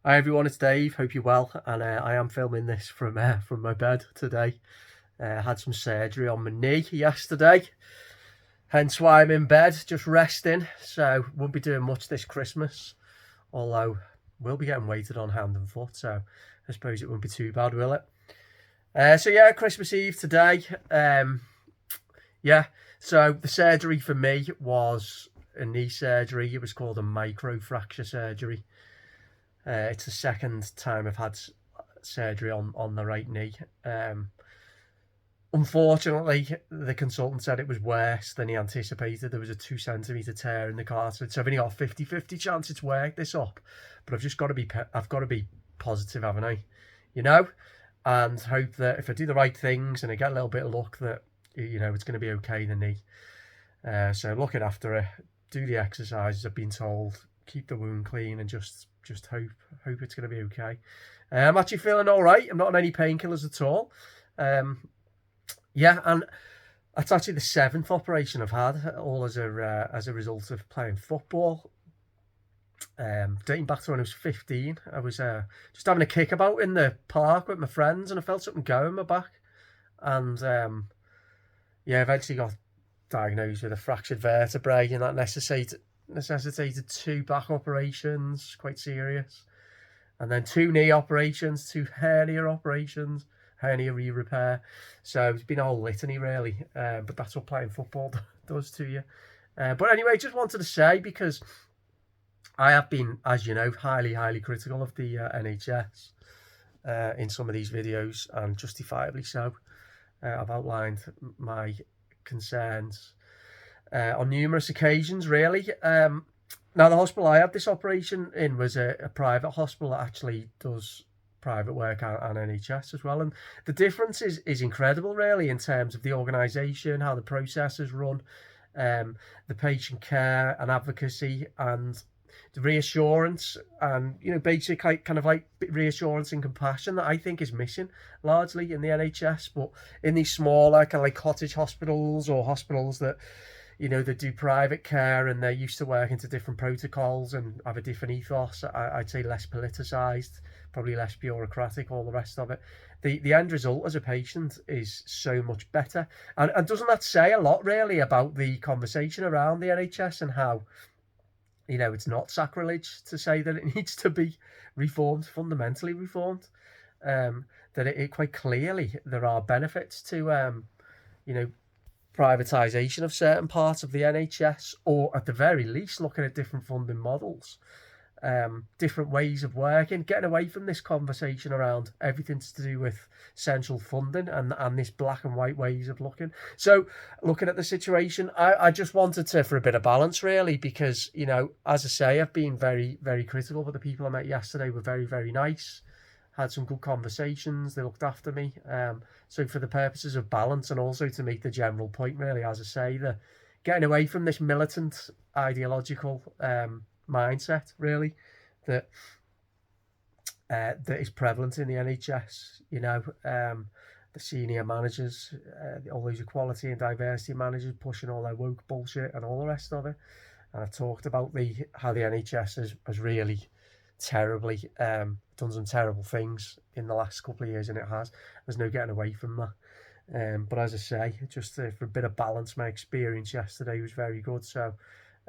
Hi everyone, it's Dave. Hope you're well, and I am filming this from my bed today. Had some surgery on my knee yesterday, hence why I'm in bed, just resting. So won't be doing much this Christmas, although we'll be getting waited on hand and foot. So I suppose it won't be too bad, will it? So yeah, Christmas Eve today. Yeah. So the surgery for me was a knee surgery. It was called a microfracture surgery. It's the second time I've had surgery on the right knee. Unfortunately, the consultant said it was worse than he anticipated. There was a 2 centimetre tear in the cartilage, so I've only got a 50-50 chance it's worked this up. But I've got to be positive, haven't I? You know, and hope that if I do the right things and I get a little bit of luck, that it's going to be okay. The knee. So looking after it, do the exercises I've been told, keep the wound clean, and just hope it's going to be okay. I'm actually feeling all right. I'm not on any painkillers at all. Yeah, and that's actually the 7th operation I've had, all as a result of playing football. Dating back to when I was 15, I was just having a kickabout in the park with my friends, and I felt something go in my back, and yeah, eventually got diagnosed with a fractured vertebrae, and that necessitated 2 back operations, quite serious, and then 2 knee operations, 2 hernia operations, hernia re-repair. So it's been a whole litany really, but that's what playing football does to you. But anyway, just wanted to say, because I have been, as you know, highly critical of the NHS in some of these videos, and justifiably so. I've outlined my concerns on numerous occasions, really. Now, the hospital I had this operation in was a private hospital that actually does private work and NHS as well. And the difference is incredible, really, in terms of the organisation, how the process is run, the patient care and advocacy, and the reassurance, and basic kind of like reassurance and compassion that I think is missing largely in the NHS. But in these smaller kind of like cottage hospitals, or hospitals that they do private care, and they're used to working to different protocols and have a different ethos, I'd say less politicised, probably less bureaucratic, all the rest of it. The end result as a patient is so much better. And doesn't that say a lot, really, about the conversation around the NHS, and how it's not sacrilege to say that it needs to be reformed, fundamentally reformed? That it quite clearly, there are benefits to privatisation of certain parts of the NHS, or at the very least looking at different funding models, different ways of working, getting away from this conversation around everything to do with central funding and this black and white ways of looking. So looking at the situation, I just wanted to, for a bit of balance really, because as I say, I've been very critical, but the people I met yesterday were very nice, had some good conversations, they looked after me. So for the purposes of balance, and also to make the general point, really, as I say, the getting away from this militant ideological mindset, really, that is prevalent in the NHS. The senior managers, all those equality and diversity managers pushing all their woke bullshit and all the rest of it. And I've talked about how the NHS has really terribly done some terrible things in the last couple of years, and there's no getting away from that. But as I say, just for a bit of balance, my experience yesterday was very good. So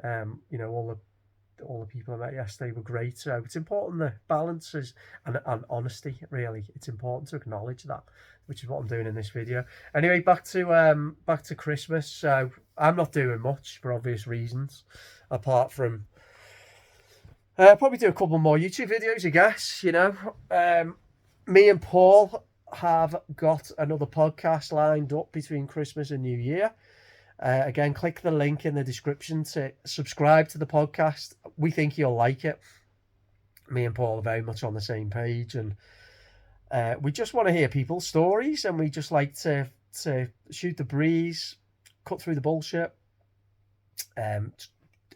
all the people I met yesterday were great. So it's important, the balance is, and honesty, really. It's important to acknowledge that, which is what I'm doing in this video. Anyway, back to Christmas. So I'm not doing much for obvious reasons, apart from probably do a couple more YouTube videos, I guess. Me and Paul have got another podcast lined up between Christmas and New Year. Again, click the link in the description to subscribe to the podcast. We think you'll like it. Me and Paul are very much on the same page, and we just want to hear people's stories, and we just like to shoot the breeze, cut through the bullshit,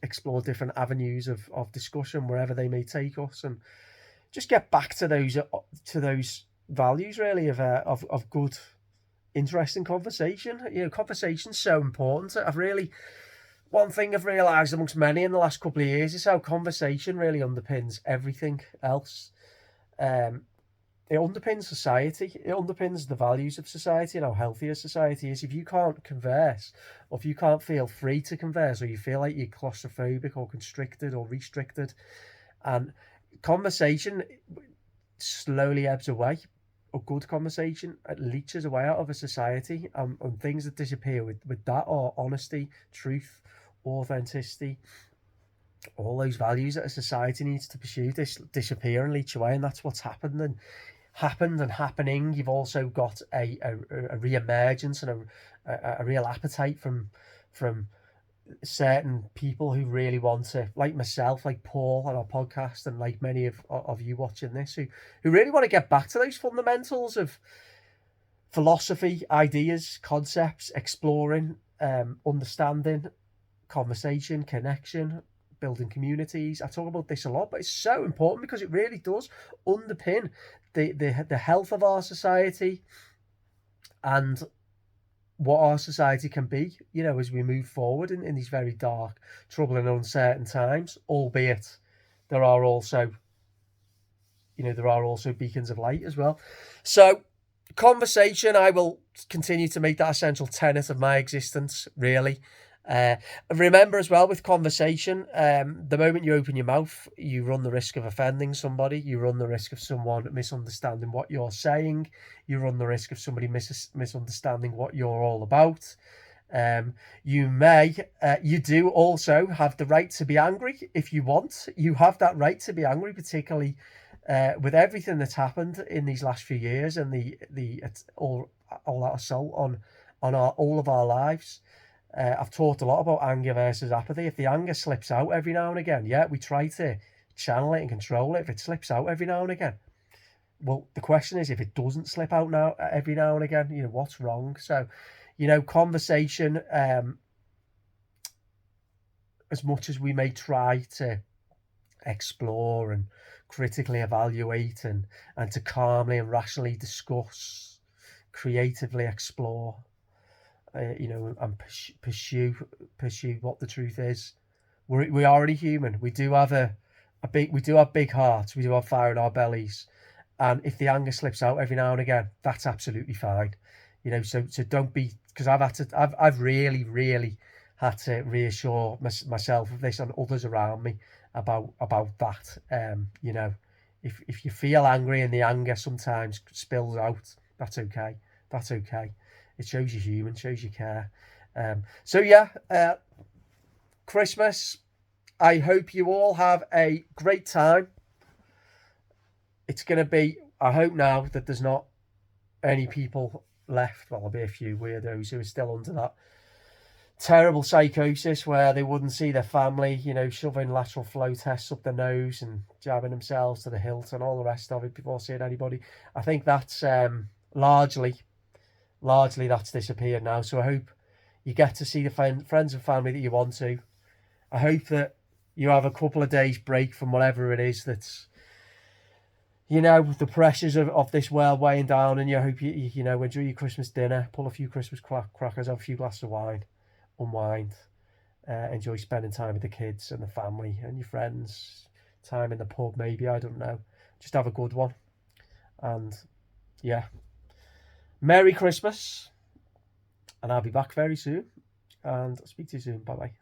explore different avenues of discussion wherever they may take us, and just get back to those values, really, of good, interesting conversation. Conversation's so important. I've really one thing I've realised amongst many in the last couple of years is how conversation really underpins everything else. Um, it underpins society. It underpins the values of society and how healthy a society is. If you can't converse, or if you can't feel free to converse, or you feel like you're claustrophobic or constricted or restricted, and conversation slowly ebbs away. A good conversation, it leeches away out of a society, and things that disappear with that are honesty, truth, authenticity, all those values that a society needs to pursue disappear and leech away, and that's what's happened and happening. You've also got a re-emergence and a real appetite from certain people who really want to, like myself, like Paul on our podcast, and like many of you watching this, who really want to get back to those fundamentals of philosophy, ideas, concepts, exploring, understanding, conversation, connection, building communities. I talk about this a lot, but it's so important because it really does underpin the health of our society and what our society can be, you know, as we move forward in these very dark, troubling, uncertain times, albeit there are also, you know, there are also beacons of light as well. So conversation, I will continue to make that essential tenet of my existence, really. Remember as well with conversation, the moment you open your mouth, you run the risk of offending somebody. You run the risk of someone misunderstanding what you're saying. You run the risk of somebody misunderstanding what you're all about. You do also have the right to be angry if you want. You have that right to be angry, particularly with everything that's happened in these last few years and all that assault on all of our lives. I've talked a lot about anger versus apathy. If the anger slips out every now and again, yeah, we try to channel it and control it. If it slips out every now and again, well, the question is, if it doesn't slip out every now and again, you know, what's wrong? So, you know, conversation, as much as we may try to explore and critically evaluate and to calmly and rationally discuss, creatively explore, you know, and pursue what the truth is. We are already human. We do have we do have big hearts. We do have fire in our bellies, and if the anger slips out every now and again, that's absolutely fine. You know, so don't be, because I've really had to reassure myself of this and others around me about that. You know, if you feel angry and the anger sometimes spills out, that's okay. That's okay. It shows you're human, shows you care. So yeah, Christmas. I hope you all have a great time. It's going to be, I hope now that there's not any people left. Well, there'll be a few weirdos who are still under that terrible psychosis where they wouldn't see their family, you know, shoving lateral flow tests up their nose and jabbing themselves to the hilt and all the rest of it before seeing anybody. I think that's largely that's disappeared now. So I hope you get to see the friends and family that you want to. I hope that you have a couple of days break from whatever it is that's, you know, the pressures of this world weighing down, and you hope you know, enjoy your Christmas dinner, pull a few Christmas crackers, have a few glasses of wine, unwind, enjoy spending time with the kids and the family and your friends, time in the pub maybe, I don't know. Just have a good one. And yeah, Merry Christmas, and I'll be back very soon, and I'll speak to you soon. Bye bye.